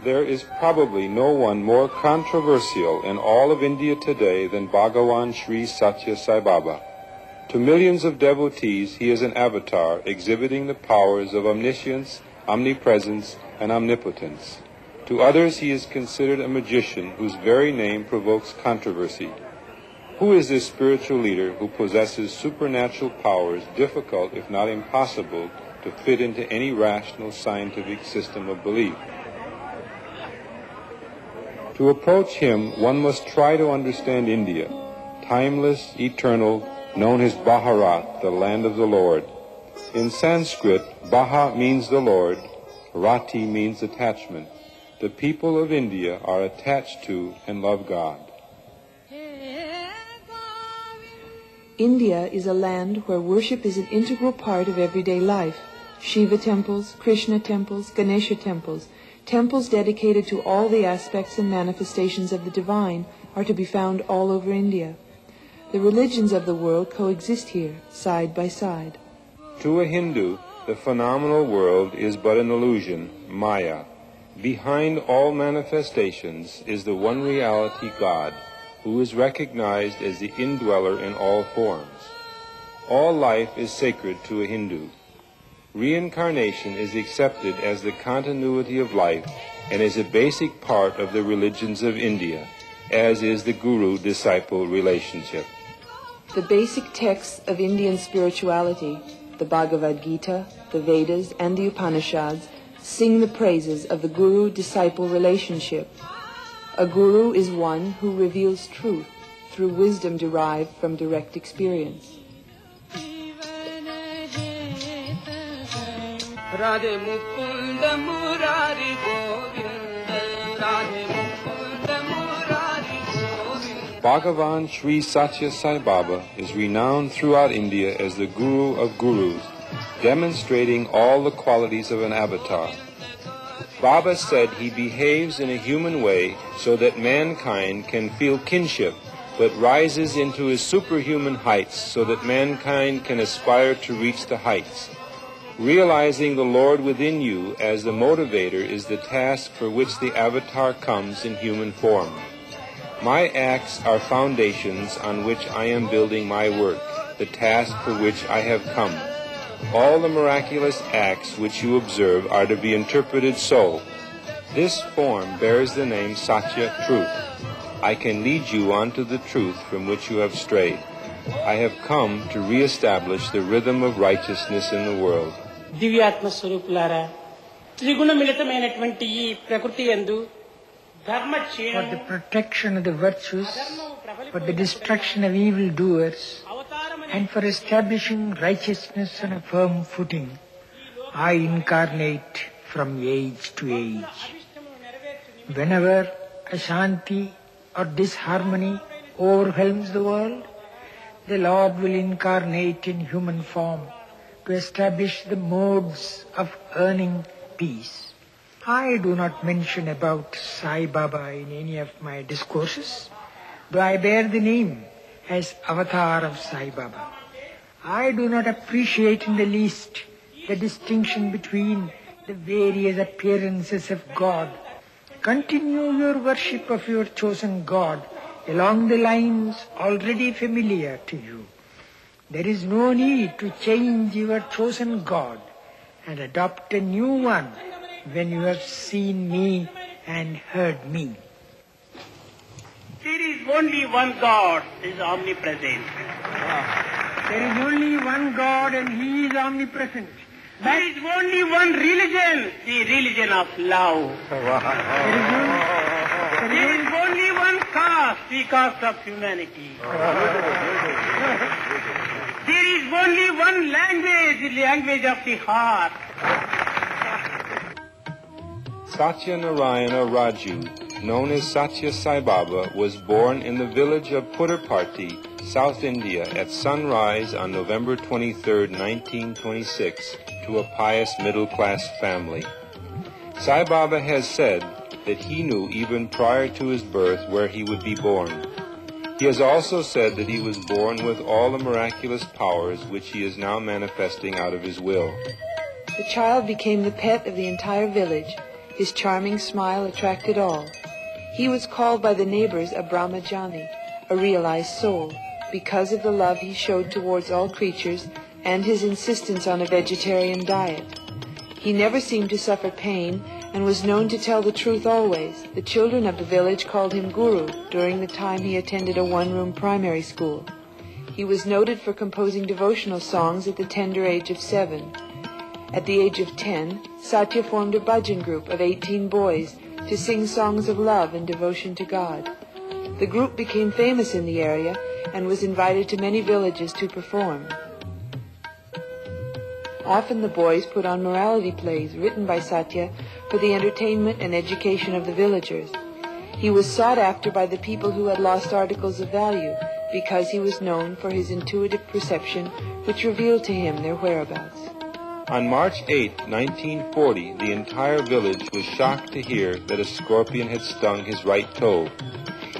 There is probably no one more controversial in all of India today than Bhagavan Sri Sathya Sai Baba. To millions of devotees, he is an avatar exhibiting the powers of omniscience, omnipresence, and omnipotence. To others, he is considered a magician whose very name provokes controversy. Who is this spiritual leader who possesses supernatural powers difficult, if not impossible, to fit into any rational scientific system of belief? To approach him, one must try to understand India, timeless, eternal, known as Bharat, the land of the Lord. In Sanskrit, Baha means the Lord, Rati means attachment. The people of India are attached to and love God. India is a land where worship is an integral part of everyday life. Shiva temples, Krishna temples, Ganesha temples, temples dedicated to all the aspects and manifestations of the divine are to be found all over India. The religions of the world coexist here, side by side. To a Hindu, the phenomenal world is but an illusion, Maya. Behind all manifestations is the one reality God, who is recognized as the indweller in all forms. All life is sacred to a Hindu. Reincarnation is accepted as the continuity of life and is a basic part of the religions of India, as is the guru-disciple relationship. The basic texts of Indian spirituality, the Bhagavad Gita, the Vedas, and the Upanishads, sing the praises of the guru-disciple relationship. A guru is one who reveals truth through wisdom derived from direct experience. Radhe Mukunda Murari Govinda, Radhe Mukunda Murari Govinda. Bhagavan Sri Sathya Sai Baba is renowned throughout India as the Guru of Gurus, demonstrating all the qualities of an avatar. Baba said he behaves in a human way so that mankind can feel kinship, but rises into his superhuman heights so that mankind can aspire to reach the heights. Realizing the Lord within you as the motivator is the task for which the avatar comes in human form. My acts are foundations on which I am building my work, the task for which I have come. All the miraculous acts which you observe are to be interpreted so. This form bears the name Satya, truth. I can lead you on to the truth from which you have strayed. I have come to re-establish the rhythm of righteousness in the world. దివ్యాత్మ స్వరూపులారా త్రిగుణమిళితమైనటువంటి ఈ ప్రకృతి యందు ధర్మ క్షీణం for the protection of the virtues, for the destruction of evildoers, and for establishing righteousness on a firm footing, I incarnate from age to age. Whenever ashanti or disharmony overwhelms the world, the Lord will incarnate in human form to establish the modes of earning peace. I do not mention about Sai Baba in any of my discourses, though I bear the name as Avatar of Sai Baba. I do not appreciate in the least the distinction between the various appearances of God. Continue your worship of your chosen God along the lines already familiar to you. There is no need to change your chosen God and adopt a new one when you have seen me and heard me. There is only one God, is omnipresent. There is only one God and He is omnipresent. There is only one religion, the religion of love. There is only one caste, the caste of humanity. There is only one language, the language of the heart. Satya Narayana Raju, known as Sathya Sai Baba, was born in the village of Puttaparthi, South India, at sunrise on November 23, 1926, to a pious middle-class family. Sai Baba has said that he knew even prior to his birth where he would be born. He has also said that he was born with all the miraculous powers which he is now manifesting out of his will. The child became the pet of the entire village. His charming smile attracted all. He was called by the neighbors a Brahmajani, a realized soul, because of the love he showed towards all creatures and his insistence on a vegetarian diet. He never seemed to suffer pain and was known to tell the truth always. The children of the village called him Guru during the time he attended a one-room primary school. He was noted for composing devotional songs at the tender age of 7. At the age of 10, Sathya formed a bhajan group of 18 boys to sing songs of love and devotion to God. The group became famous in the area and was invited to many villages to perform. Often the boys put on morality plays written by Sathya for the entertainment and education of the villagers. He was sought after by the people who had lost articles of value because he was known for his intuitive perception which revealed to him their whereabouts. On March 8, 1940, the entire village was shocked to hear that a scorpion had stung his right toe.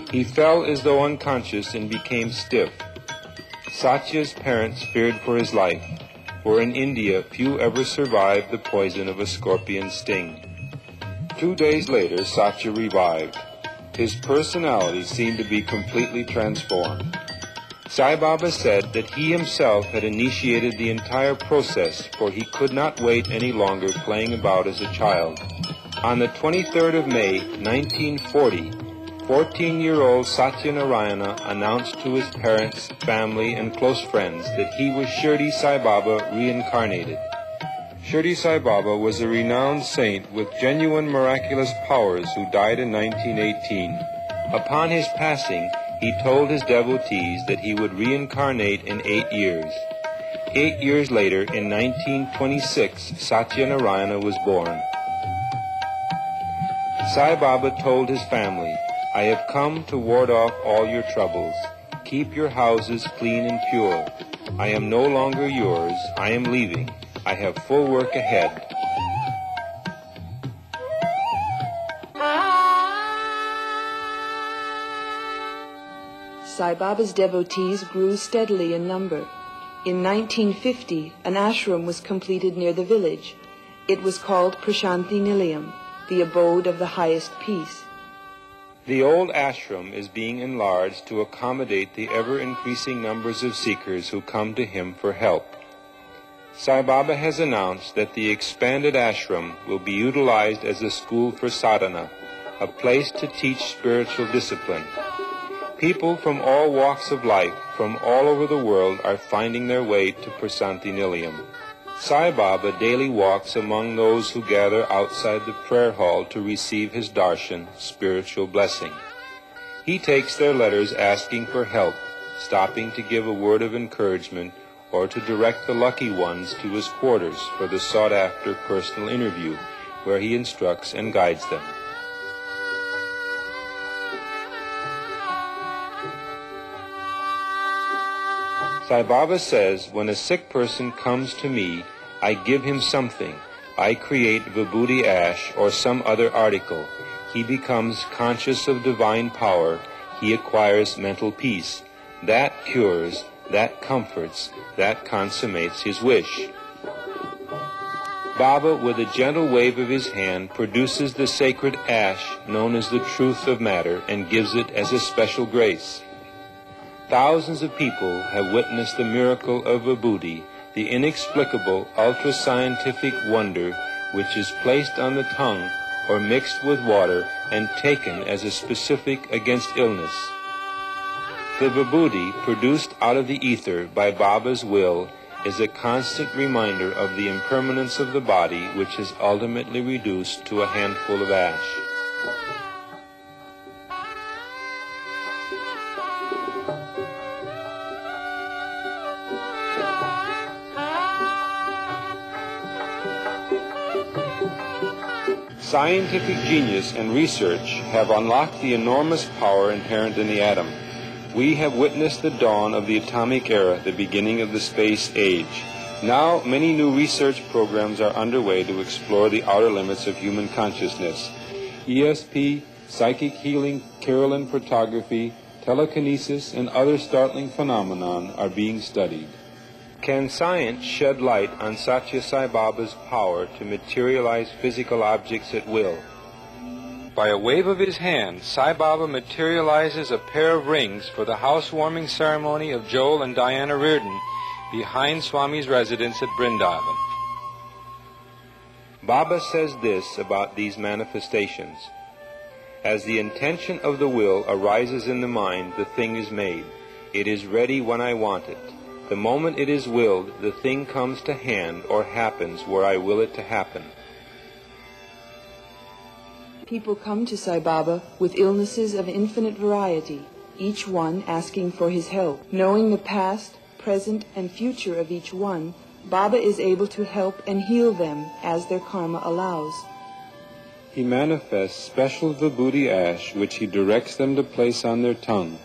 He fell as though unconscious and became stiff. Sathya's parents feared for his life, for in India few ever survived the poison of a scorpion's sting. 2 days later, Sathya revived. His personality seemed to be completely transformed. Sai Baba said that he himself had initiated the entire process, for he could not wait any longer playing about as a child. On the 23rd of May, 1940, 14-year-old Sathya Narayana announced to his parents, family, and close friends that he was Shirdi Sai Baba reincarnated. Shirdi Sai Baba was a renowned saint with genuine miraculous powers who died in 1918. Upon his passing, he told his devotees that he would reincarnate in 8 years. 8 years later, in 1926, Sathya Narayana was born. Sai Baba told his family, "I have come to ward off all your troubles. Keep your houses clean and pure. I am no longer yours. I am leaving. I have full work ahead." Sai Baba's devotees grew steadily in number. In 1950, an ashram was completed near the village. It was called Prasanthi Nilayam, the abode of the highest peace. The old ashram is being enlarged to accommodate the ever-increasing numbers of seekers who come to him for help. Sai Baba has announced that the expanded ashram will be utilized as a school for sadhana, a place to teach spiritual discipline. People from all walks of life, from all over the world, are finding their way to Prasanthi Nilayam. Sai Baba daily walks among those who gather outside the prayer hall to receive his darshan, spiritual blessing. He takes their letters asking for help, stopping to give a word of encouragement, or to direct the lucky ones to his quarters for the sought-after personal interview, where he instructs and guides them. Sai Baba says, when a sick person comes to me, I give him something. I create vibhuthi ash or some other article. He becomes conscious of divine power. He acquires mental peace. That cures, that comforts, that consummates his wish. Baba, with a gentle wave of his hand, produces the sacred ash known as the truth of matter and gives it as a special grace. Thousands of people have witnessed the miracle of vibhuthi, the inexplicable, ultra-scientific wonder which is placed on the tongue or mixed with water and taken as a specific against illness. The vibhuthi, produced out of the ether by Baba's will, is a constant reminder of the impermanence of the body, which is ultimately reduced to a handful of ash. Scientific genius and research have unlocked the enormous power inherent in the atom. We have witnessed the dawn of the atomic era, the beginning of the space age. Now, many new research programs are underway to explore the outer limits of human consciousness. ESP, psychic healing, Carolyn photography, telekinesis, and other startling phenomenon are being studied. Can science shed light on Sathya Sai Baba's power to materialize physical objects at will? By a wave of his hand, Sai Baba materializes a pair of rings for the housewarming ceremony of Joel and Diana Reardon behind Swami's residence at Brindavan. Baba says this about these manifestations. As the intention of the will arises in the mind, the thing is made. It is ready when I want it. The moment it is willed, the thing comes to hand or happens where I will it to happen. People come to Sai Baba with illnesses of infinite variety, each one asking for his help. Knowing the past, present, and future of each one, Baba is able to help and heal them as their karma allows. He manifests special vibhuthi ash which he directs them to place on their tongue.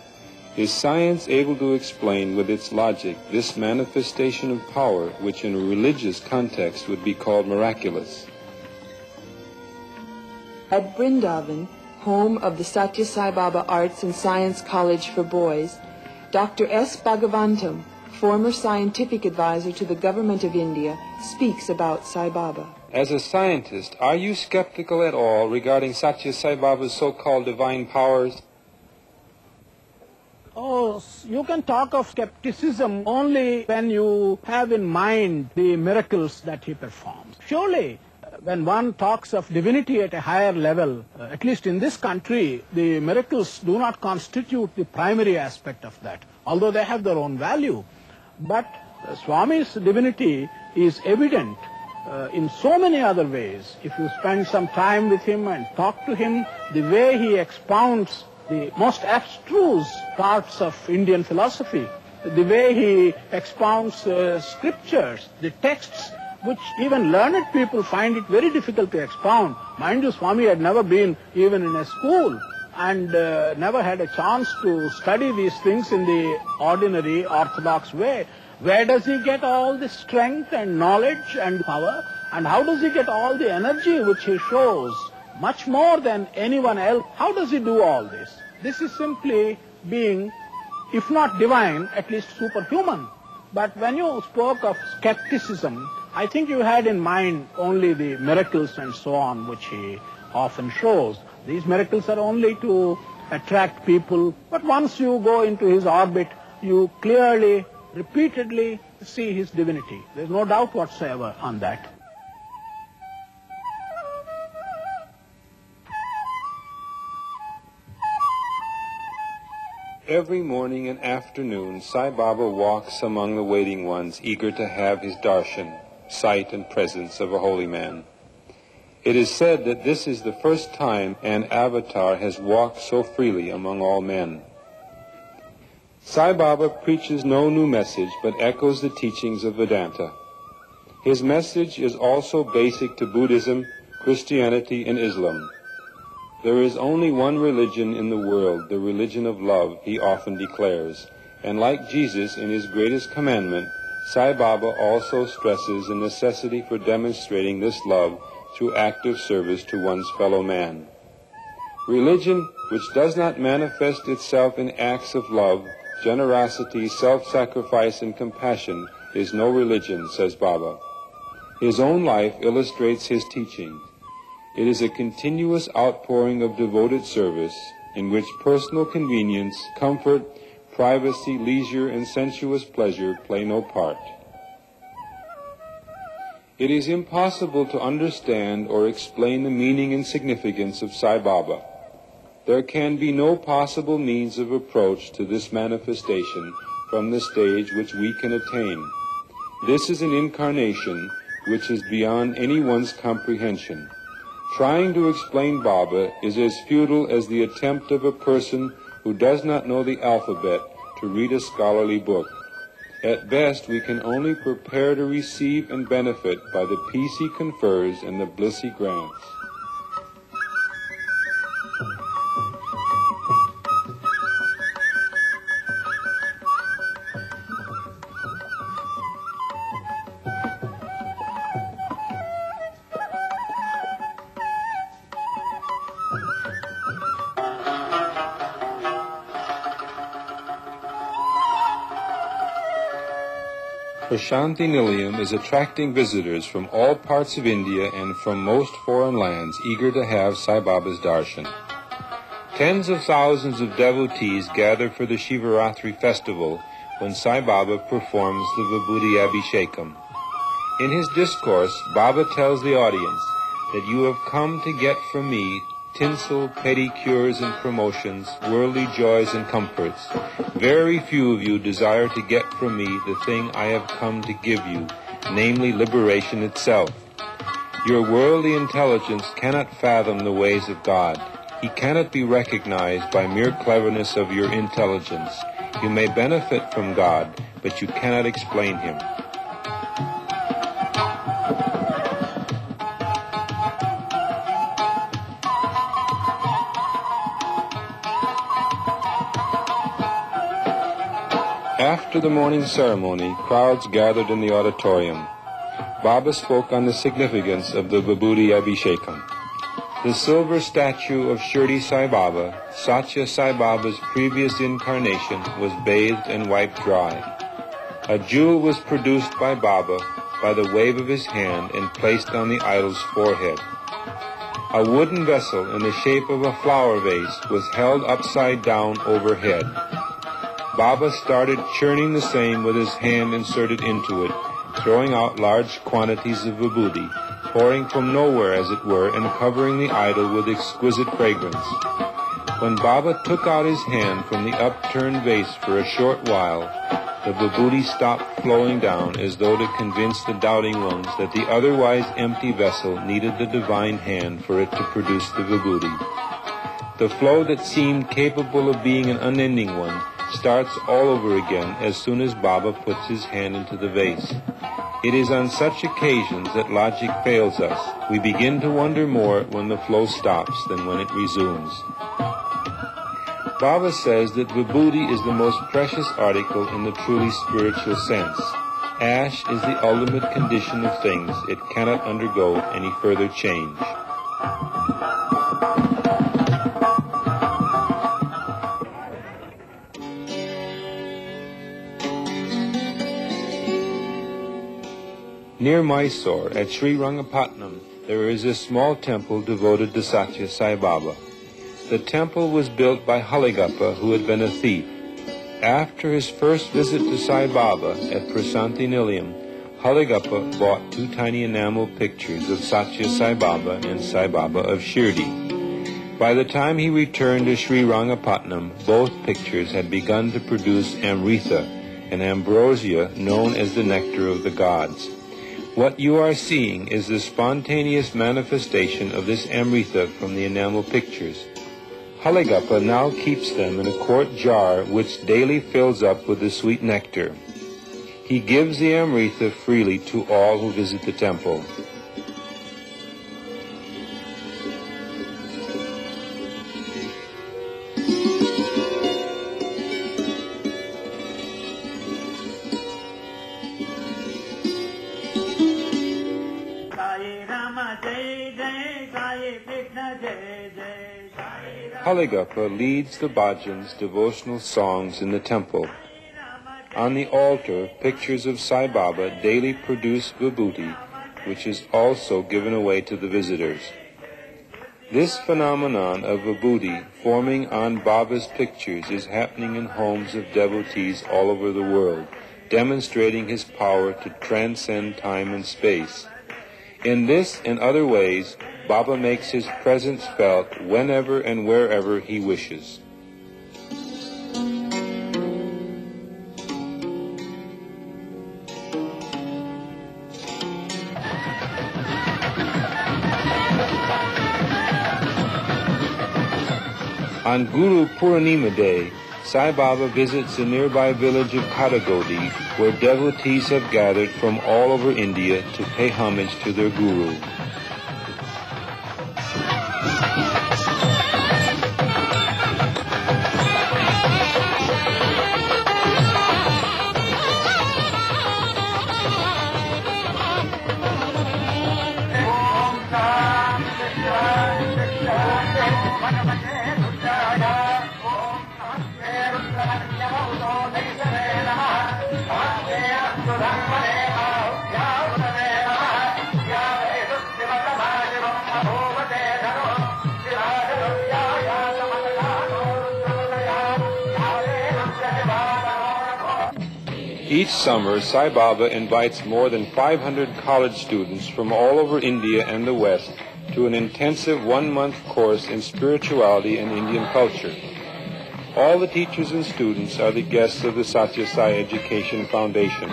Is science able to explain with its logic this manifestation of power which in a religious context would be called miraculous? At Brindavan, home of the Sathya Sai Baba Arts and Science College for Boys, Dr. S. Bhagavantam, former scientific advisor to the government of India, speaks about Sai Baba. As a scientist, are you skeptical at all regarding Sathya Sai Baba's so-called divine powers? Oh, you can talk of skepticism only when you have in mind the miracles that he performs. Surely, when one talks of divinity at a higher level, at least in this country, the miracles do not constitute the primary aspect of that, although they have their own value. But Swami's divinity is evident in so many other ways. If you spend some time with him and talk to him, the way he expounds the most abstruse parts of Indian philosophy, the way he expounds scriptures, the texts which even learned people find it very difficult to expound. Mind you, Swami had never been even in a school and never had a chance to study these things in the ordinary orthodox way. Where does he get all the strength and knowledge and power? And how does he get all the energy which he shows? Much more than anyone else. How does he do all this? This is simply being, if not divine, at least superhuman. But when you spoke of skepticism, I think you had in mind only the miracles and so on which he often shows. These miracles are only to attract people, but once you go into his orbit, you clearly, repeatedly see his divinity. There's no doubt whatsoever on that. Every morning and afternoon, Sai Baba walks among the waiting ones, eager to have his darshan, sight and presence of a holy man. It is said that this is the first time an avatar has walked so freely among all men. Sai Baba preaches no new message, but echoes the teachings of Vedanta. His message is also basic to Buddhism, Christianity, and Islam. There is only one religion in the world, the religion of love, he often declares. And like Jesus in his greatest commandment, Sai Baba also stresses the necessity for demonstrating this love through active service to one's fellow man. Religion which does not manifest itself in acts of love, generosity, self-sacrifice, and compassion is no religion, says Baba. His own life illustrates his teaching. It is a continuous outpouring of devoted service in which personal convenience, comfort, privacy, leisure, and sensuous pleasure play no part. It is impossible to understand or explain the meaning and significance of Sai Baba. There can be no possible means of approach to this manifestation from the stage which we can attain. This is an incarnation which is beyond anyone's comprehension. Trying to explain Baba is as futile as the attempt of a person who does not know the alphabet to read a scholarly book. At best, we can only prepare to receive and benefit by the peace he confers and the bliss he grants. Prasanthi Nilayam is attracting visitors from all parts of India and from most foreign lands eager to have Sai Baba's darshan. Tens of thousands of devotees gather for the Shivaratri festival when Sai Baba performs the vibhuthi abhishekam. In his discourse, Baba tells the audience that you have come to get from me tinsel, pedicures and promotions, worldly joys and comforts. Very few of you desire to get from me the thing I have come to give you, namely liberation itself. Your worldly intelligence cannot fathom the ways of God. He cannot be recognized by mere cleverness of your intelligence. You may benefit from God, but you cannot explain Him. After the morning ceremony, crowds gathered in the auditorium. Baba spoke on the significance of the vibhuthi abhishekam. The silver statue of Shirdi Baba, Sathya Sai Baba's previous incarnation, was bathed and wiped dry. A jewel was produced by Baba by the wave of his hand and placed on the idol's forehead. A wooden vessel in the shape of a flower vase was held upside down overhead. Baba started churning the same with his hand inserted into it, throwing out large quantities of vibhuthi, pouring from nowhere as it were, and covering the idol with exquisite fragrance. When Baba took out his hand from the upturned vase for a short while, the vibhuthi stopped flowing down as though to convince the doubting ones that the otherwise empty vessel needed the divine hand for it to produce the vibhuthi. The flow that seemed capable of being an unending one starts all over again as soon as Baba puts his hand into the vase. It is on such occasions that logic fails us. We begin to wonder more when the flow stops than when it resumes. Baba says that vibhuthi is the most precious article in the truly spiritual sense. Ash is the ultimate condition of things. It cannot undergo any further change. Near Mysore, at Sri Rangapatnam, there is a small temple devoted to Sathya Sai Baba. The temple was built by Haligappa, who had been a thief. After his first visit to Sai Baba at Prasanthi Nilayam, Haligappa bought 2 tiny enamel pictures of Sathya Sai Baba and Sai Baba of Shirdi. By the time he returned to Sri Rangapatnam, both pictures had begun to produce amritha, an ambrosia known as the nectar of the gods. What you are seeing is the spontaneous manifestation of this amritha from the enamel pictures. Haligappa now keeps them in a quart jar which daily fills up with the sweet nectar. He gives the amritha freely to all who visit the temple. Haligappa leads the bhajans, devotional songs in the temple. On the altar, pictures of Sai Baba daily produce vibhuthi, which is also given away to the visitors. This phenomenon of vibhuthi forming on Baba's pictures is happening in homes of devotees all over the world, demonstrating his power to transcend time and space. In this and other ways, Baba makes his presence felt whenever and wherever he wishes. On Guru Purnima Day, Sai Baba visits the nearby village of Kadagodi, where devotees have gathered from all over India to pay homage to their Guru. Each summer, Sai Baba invites more than 500 college students from all over India and the West to an intensive one-month course in spirituality and Indian culture. All the teachers and students are the guests of the Sathya Sai Education Foundation.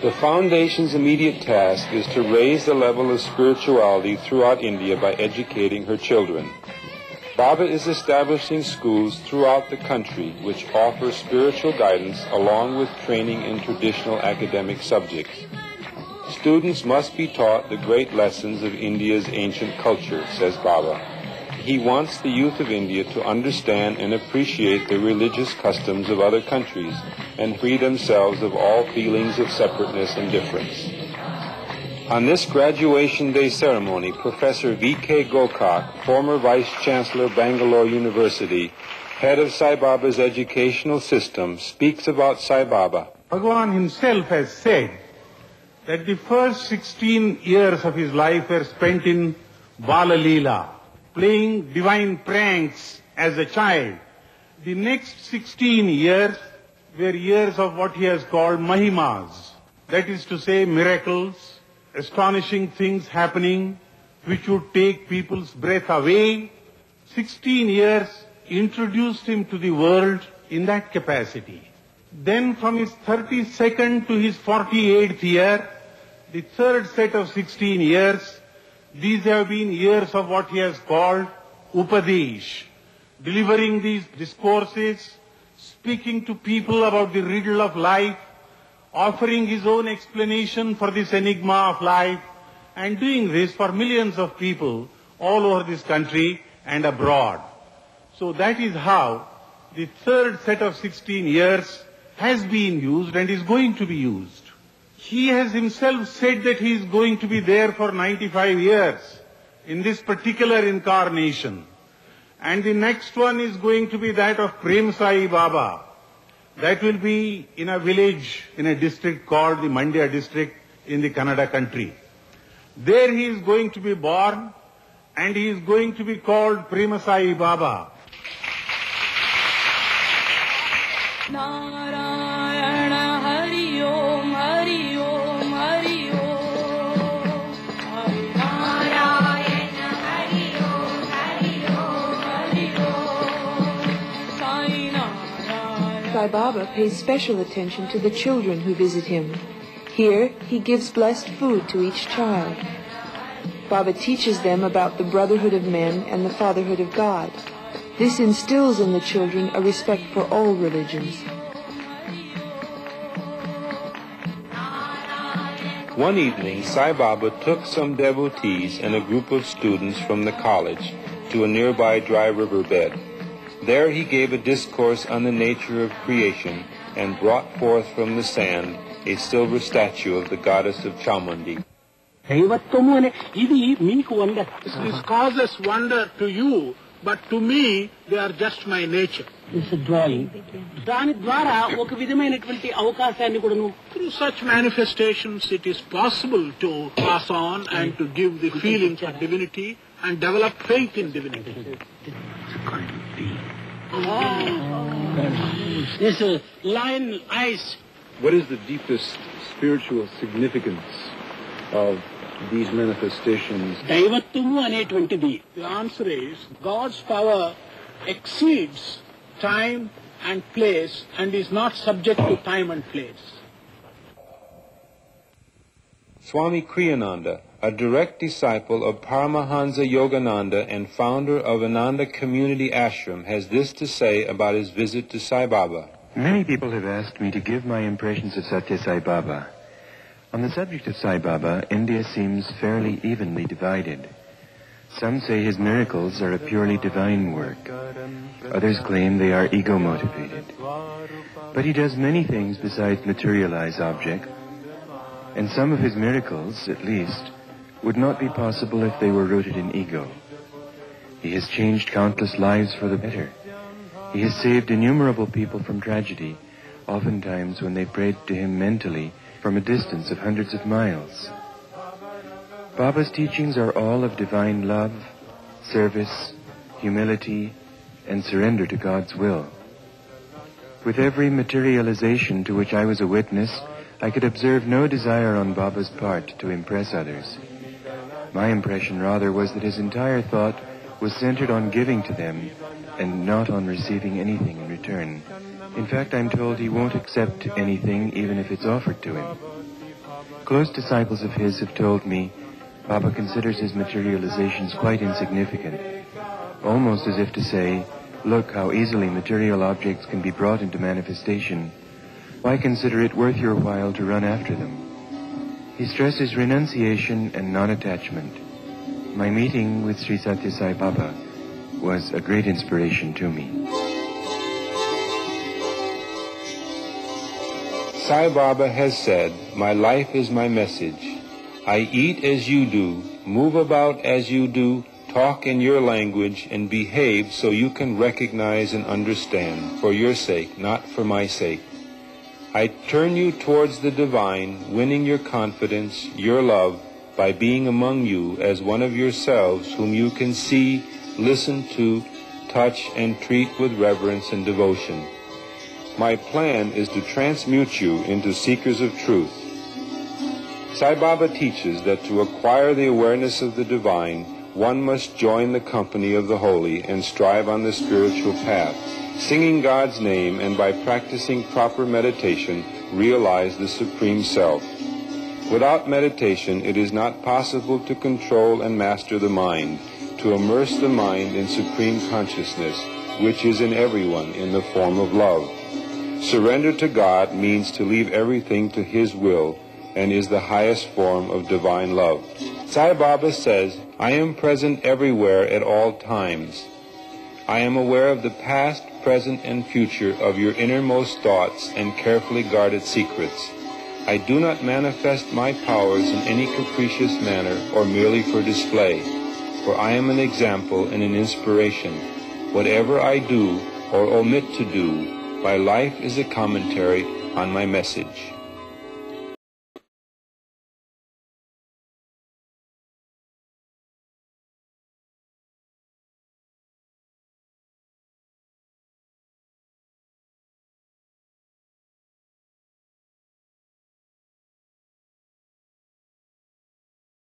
The Foundation's immediate task is to raise the level of spirituality throughout India by educating her children. Baba is establishing schools throughout the country which offer spiritual guidance along with training in traditional academic subjects. Students must be taught the great lessons of India's ancient culture, says Baba. He wants the youth of India to understand and appreciate the religious customs of other countries and free themselves of all feelings of separateness and difference. On this graduation day ceremony, Professor V.K. Gokak, former Vice Chancellor, Bangalore University, head of Sai Baba's educational system, speaks about Sai Baba. Bhagavan himself has said that the first 16 years of his life were spent in Bala Leela, playing divine pranks as a child. The next 16 years were years of what he has called Mahimas, that is to say miracles, astonishing things happening which would take people's breath away. 16 years introduced him to the world in that capacity. Then from his 32nd to his 48th year, the third set of 16 years, these have been years of what he has called Upadesh, delivering these discourses, speaking to people about the riddle of life, offering his own explanation for this enigma of life, and doing this for millions of people all over this country and abroad. So that is how the third set of 16 years has been used and is going to be used. He has himself said that he is going to be there for 95 years in this particular incarnation. And the next one is going to be that of Prem Sai Baba. That will be in a village, in a district called the Mandya district in the Kannada country. There he is going to be born and he is going to be called Prema Sai Baba. Narayana Hari Om Hari Om Hari Om Narayana Hari Om Hari Om Hari Om Sai Narayana. Sai Baba pays special attention to the children who visit him. Here, he gives blessed food to each child. Baba teaches them about the brotherhood of men and the fatherhood of God. This instills in the children a respect for all religions. One evening, Sai Baba took some devotees and a group of students from the college to a nearby dry riverbed. There he gave a discourse on the nature of creation and brought forth from the sand a silver statue of the goddess of Chamundi. This causes wonder to you, but to me, they are just my nature. It's a drawing. Through such manifestations, it is possible to pass on and to give the feeling for divinity and develop faith in divinity. This lion eyes. What is the deepest spiritual significance of these manifestations? The answer is God's power exceeds time and place and is not subject to time and place. Swami Kriyananda, a direct disciple of Paramahansa Yogananda and founder of Ananda Community Ashram, has this to say about his visit to Sai Baba. Many people have asked me to give my impressions of Sathya Sai Baba. On the subject of Sai Baba, India seems fairly evenly divided. Some say his miracles are a purely divine work. Others claim they are ego-motivated. But he does many things besides materialize objects, and some of his miracles, at least, would not be possible if they were rooted in ego. He has changed countless lives for the better. He has saved innumerable people from tragedy, oftentimes when they prayed to him mentally from a distance of hundreds of miles. Baba's teachings are all of divine love, service, humility, and surrender to God's will. With every materialization to which I was a witness, I could observe no desire on Baba's part to impress others. My impression rather was that his entire thought was centered on giving to them and not on receiving anything in return. In fact, I'm told he won't accept anything even if it's offered to him. Close disciples of his have told me Baba considers his materializations quite insignificant, almost as if to say, look how easily material objects can be brought into manifestation. Why consider it worth your while to run after them? He stresses renunciation and non-attachment. My meeting with Sri Sathya Sai Baba was a great inspiration to me. Sai Baba has said, "My life is my message. I eat as you do, move about as you do, talk in your language, and behave so you can recognize and understand, for your sake, not for my sake. I turn you towards the divine, winning your confidence, your love, by being among you as one of yourselves whom you can see, listen to, touch, and treat with reverence and devotion. My plan is to transmute you into seekers of truth." Sai Baba teaches that to acquire the awareness of the divine, one must join the company of the holy and strive on the spiritual path, singing God's name, and by practicing proper meditation, realize the Supreme Self. Without meditation, it is not possible to control and master the mind, to immerse the mind in supreme consciousness, which is in everyone in the form of love. Surrender to God means to leave everything to His will, and is the highest form of divine love. Sai Baba says, "I am present everywhere at all times. I am aware of the past, present, and future of your innermost thoughts and carefully guarded secrets. I do not manifest my powers in any capricious manner or merely for display, for I am an example and an inspiration. Whatever I do or omit to do, my life is a commentary on my message."